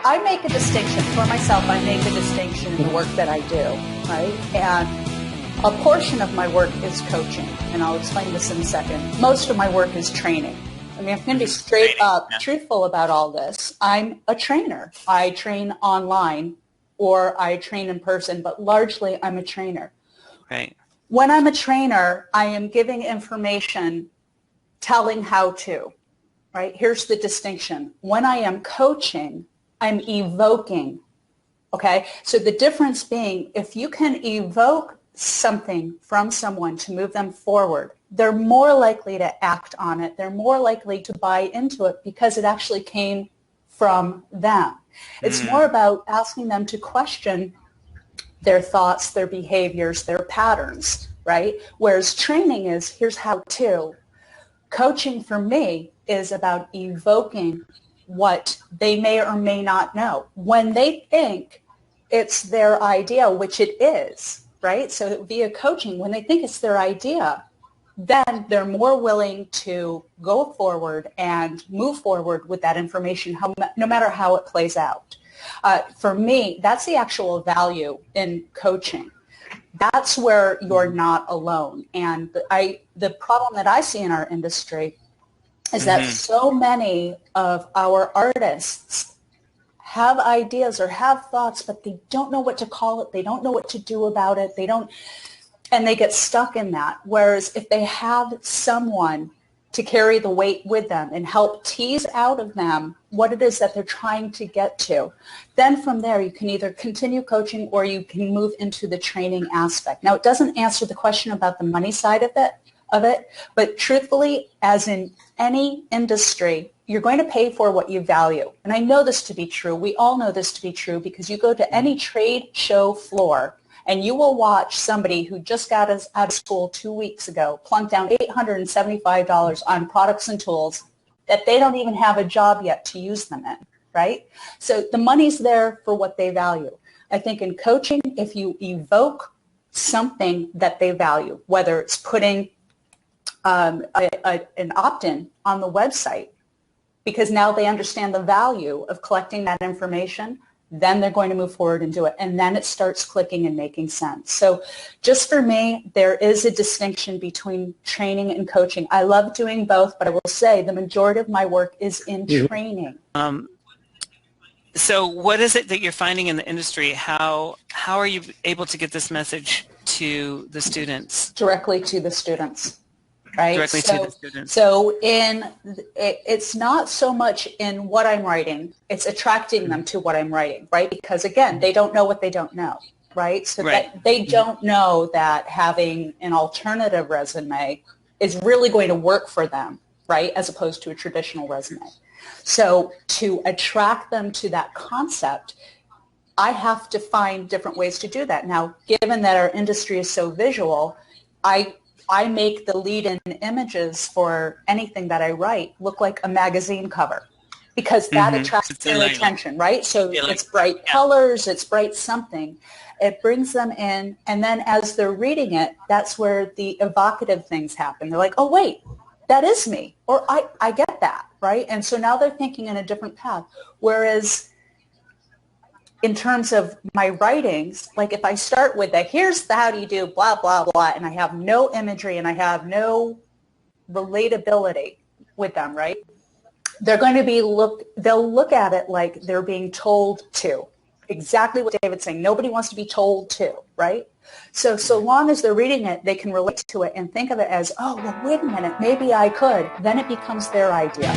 I make a distinction for myself. I make a distinction in the work that I do, right? And a portion of my work is coaching, and I'll explain this in a second. Most of my work is training. I mean, I'm going to be straight up truthful about all this. I'm a trainer. I train online or I train in person, but largely I'm a trainer. Right. When I'm a trainer, I am giving information, telling how to, right? Here's the distinction. When I am coaching, I'm evoking, okay? So the difference being, if you can evoke something from someone to move them forward, they're more likely to act on it. They're more likely to buy into it because it actually came from them. It's more about asking them to question their thoughts, their behaviors, their patterns, right? Whereas training is, here's how to. Coaching for me is about evoking what they may or may not know. When they think it's their idea, which it is, right? So via coaching, when they think it's their idea, then they're more willing to go forward and move forward with that information, no matter how it plays out. For me, that's the actual value in coaching. That's where you're not alone. And the problem that I see in our industry is that so many of our artists have ideas or have thoughts, but they don't know what to call it. They don't know what to do about it. And they get stuck in that. Whereas if they have someone to carry the weight with them and help tease out of them what it is that they're trying to get to, then from there you can either continue coaching or you can move into the training aspect. Now, it doesn't answer the question about the money side of it, but truthfully, as in any industry, you're going to pay for what you value. And I know this to be true. We all know this to be true because you go to any trade show floor and you will watch somebody who just got out of school 2 weeks ago plunk down $875 on products and tools that they don't even have a job yet to use them in, right? So the money's there for what they value. I think in coaching, if you evoke something that they value, whether it's putting an opt-in on the website, because now they understand the value of collecting that information, then they're going to move forward and do it. And then it starts clicking and making sense. So just for me, there is a distinction between training and coaching. I love doing both, but I will say the majority of my work is in training. So what is it that you're finding in the industry? How are you able to get this message to the students? Directly to the students. Right? Directly to the students. So it's not so much in what I'm writing, it's attracting them to what I'm writing, right? Because again, they don't know what they don't know, right? So that they don't know that having an alternative resume is really going to work for them, right? As opposed to a traditional resume. So to attract them to that concept, I have to find different ways to do that. Now, given that our industry is so visual, I make the lead-in images for anything that I write look like a magazine cover because that attracts their attention, right? So it's bright colors, it's bright something. It brings them in, and then as they're reading it, that's where the evocative things happen. They're like, oh, wait, that is me, or I get that, right? And so now they're thinking in a different path, whereas in terms of my writings, like if I start with here's the how do you do, blah, blah, blah, and I have no imagery and I have no relatability with them, right? They're going to they'll look at it like they're being told to. Exactly what David's saying. Nobody wants to be told to, right? So long as they're reading it, they can relate to it and think of it as, oh, well, wait a minute, maybe I could. Then it becomes their idea.